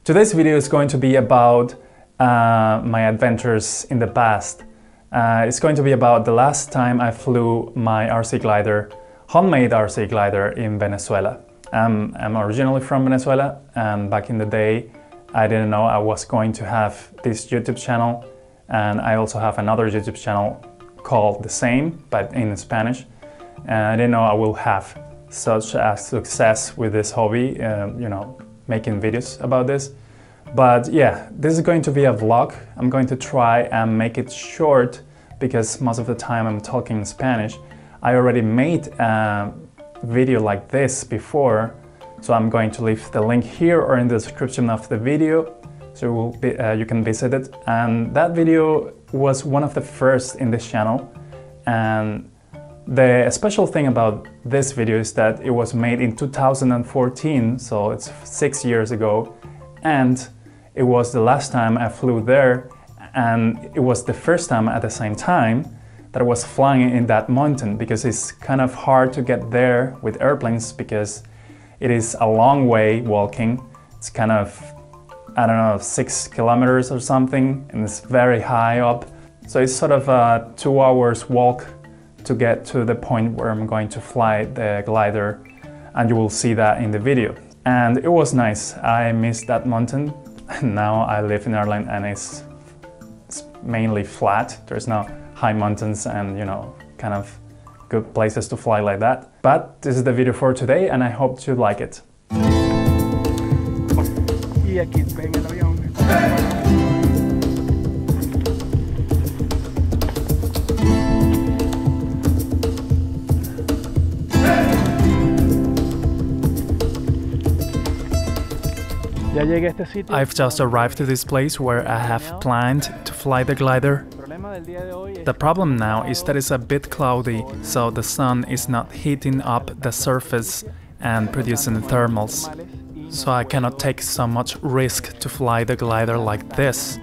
Today's video is going to be about my adventures in the past. It's going to be about the last time I flew my RC glider, homemade RC glider in Venezuela. I'm originally from Venezuela, and back in the day I didn't know I was going to have this YouTube channel, and I also have another YouTube channel called the same but in Spanish. And I didn't know I will have such a success with this hobby, making videos about this. But yeah, this is going to be a vlog. I'm going to try and make it short because most of the time I'm talking in Spanish. I already made a video like this before, so I'm going to leave the link here or in the description of the video, so you can visit it. And that video was one of the first in this channel, and the special thing about this video is that it was made in 2014, so it's 6 years ago, and it was the last time I flew there, and it was the first time at the same time that I was flying in that mountain, because it's kind of hard to get there with airplanes because it is a long way walking. It's kind of, I don't know, 6 kilometers or something, and it's very high up. So it's sort of a 2 hours walk to get to the point where I'm going to fly the glider, and you will see that in the video. And it was nice. I missed that mountain. Now I live in Ireland and it's mainly flat. There's no high mountains and, kind of good places to fly like that. But this is the video for today, and I hope you like it. Y aquí ven el avión. I've just arrived to this place where I have planned to fly the glider. The problem now is that it's a bit cloudy, so the sun is not heating up the surface and producing thermals. So I cannot take so much risk to fly the glider like this,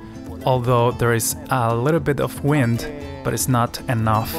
although there is a little bit of wind, but it's not enough.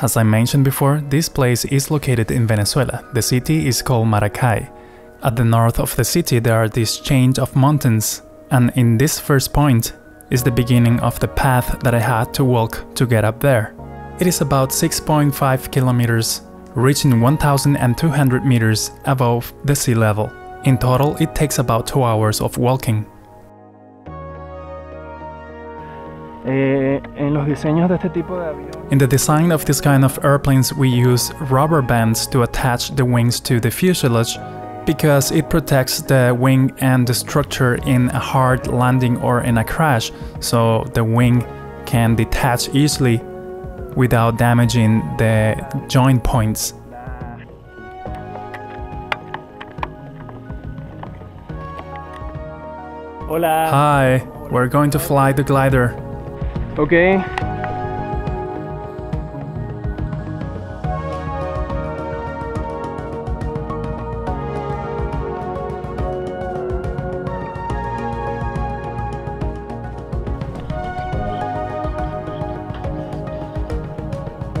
As I mentioned before, this place is located in Venezuela. The city is called Maracay. At the north of the city there are this chain of mountains, and in this first point is the beginning of the path that I had to walk to get up there. It is about 6.5 kilometers, reaching 1,200 meters above the sea level. In total, it takes about 2 hours of walking. In the design of this kind of airplanes we use rubber bands to attach the wings to the fuselage, because it protects the wing and the structure in a hard landing or in a crash, so the wing can detach easily without damaging the joint points. Hola. Hi, we're going to fly the glider. Okay.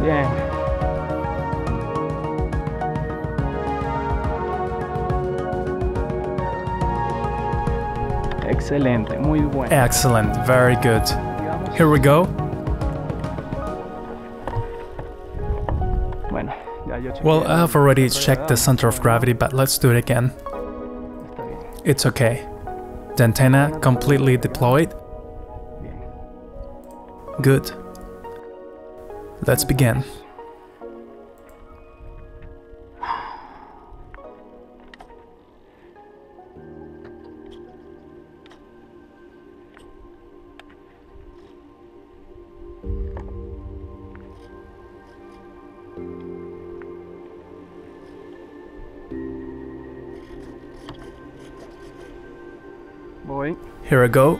Bien. Excelente, muy bueno. Excellent, very good. Here we go. Well, I've already checked the center of gravity, but let's do it again. It's okay. The antenna completely deployed. Good. Let's begin. Voy. Here I go.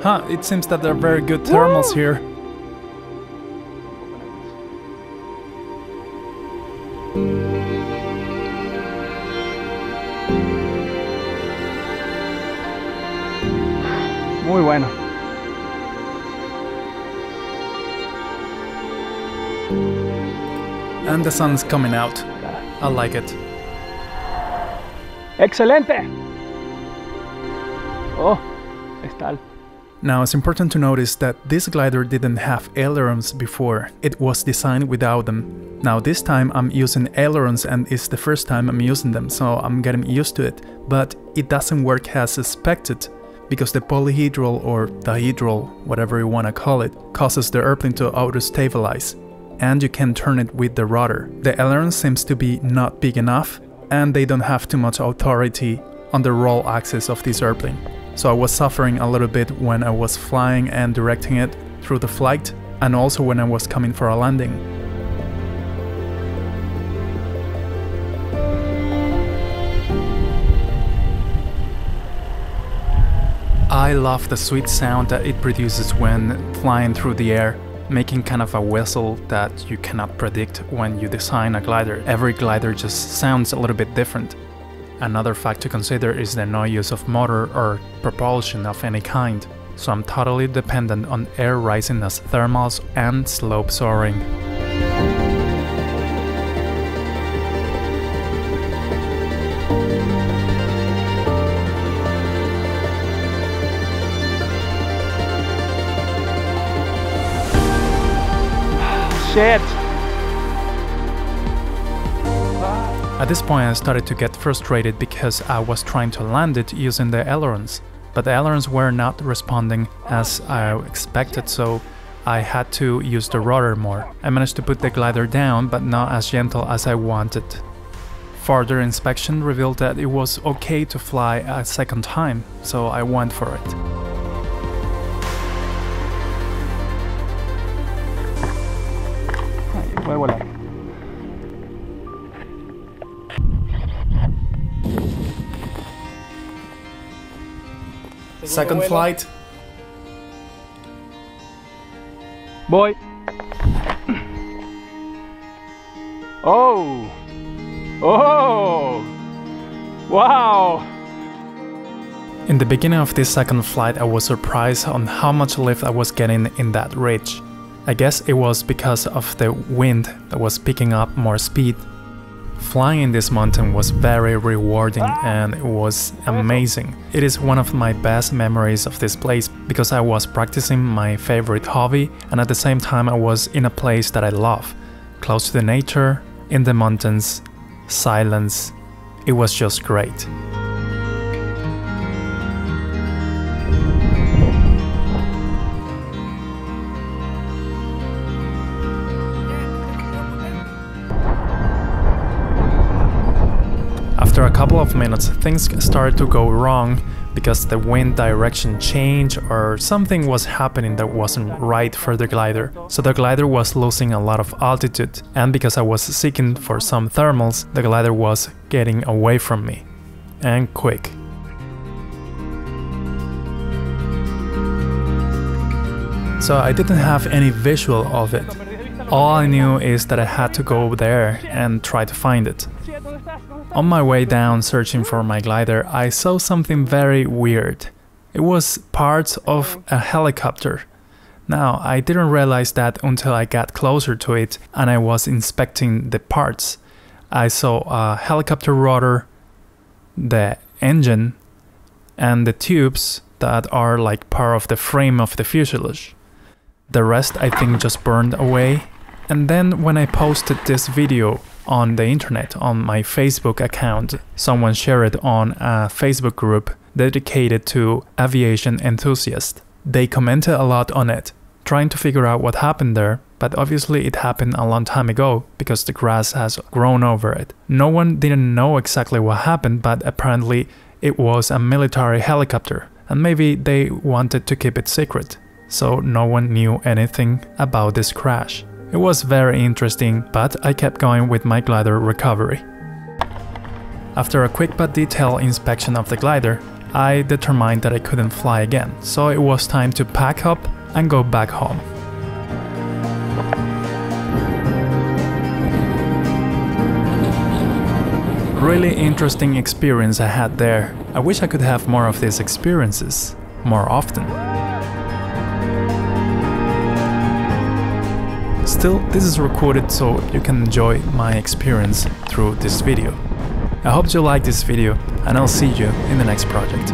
Huh, it seems that there are very good thermals here. Muy bueno. And the sun's coming out. I like it. Excelente. Oh, está. Now it's important to notice that this glider didn't have ailerons before, it was designed without them. Now this time I'm using ailerons and it's the first time I'm using them, so I'm getting used to it, but it doesn't work as expected because the polyhedral or dihedral, whatever you want to call it, causes the airplane to auto-stabilize, and you can turn it with the rudder. The aileron seems to be not big enough and they don't have too much authority on the roll axis of this airplane. So I was suffering a little bit when I was flying and directing it through the flight, and also when I was coming for a landing. I love the sweet sound that it produces when flying through the air, making kind of a whistle that you cannot predict when you design a glider. Every glider just sounds a little bit different. Another fact to consider is the no use of motor or propulsion of any kind, so I'm totally dependent on air rising as thermals and slope soaring. Shit. At this point I started to get frustrated because I was trying to land it using the ailerons, but the ailerons were not responding as I expected, so I had to use the rudder more. I managed to put the glider down, but not as gentle as I wanted. Further inspection revealed that it was okay to fly a second time, so I went for it. Voy a volar. Second flight. Voy. Oh. Oh. Wow. In the beginning of this second flight, I was surprised on how much lift I was getting in that ridge. I guess it was because of the wind that was picking up more speed. Flying in this mountain was very rewarding and it was amazing. It is one of my best memories of this place because I was practicing my favorite hobby and at the same time I was in a place that I love. Close to the nature, in the mountains, silence. It was just great. After a couple of minutes, things started to go wrong because the wind direction changed or something was happening that wasn't right for the glider. So the glider was losing a lot of altitude, and because I was seeking for some thermals, the glider was getting away from me. And quick. So I didn't have any visual of it. All I knew is that I had to go there and try to find it. On my way down searching for my glider, I saw something very weird. It was parts of a helicopter. Now, I didn't realize that until I got closer to it and I was inspecting the parts. I saw a helicopter rotor, the engine, and the tubes that are like part of the frame of the fuselage. The rest I think just burned away. And then when I posted this video on the internet on my Facebook account, someone shared it on a Facebook group dedicated to aviation enthusiasts. They commented a lot on it, trying to figure out what happened there, but obviously it happened a long time ago because the grass has grown over it. No one didn't know exactly what happened, but apparently it was a military helicopter, and maybe they wanted to keep it secret, so no one knew anything about this crash. It was very interesting, but I kept going with my glider recovery. After a quick but detailed inspection of the glider, I determined that I couldn't fly again, so it was time to pack up and go back home. Really interesting experience I had there. I wish I could have more of these experiences, more often. Still, this is recorded so you can enjoy my experience through this video. I hope you like this video, and I'll see you in the next project.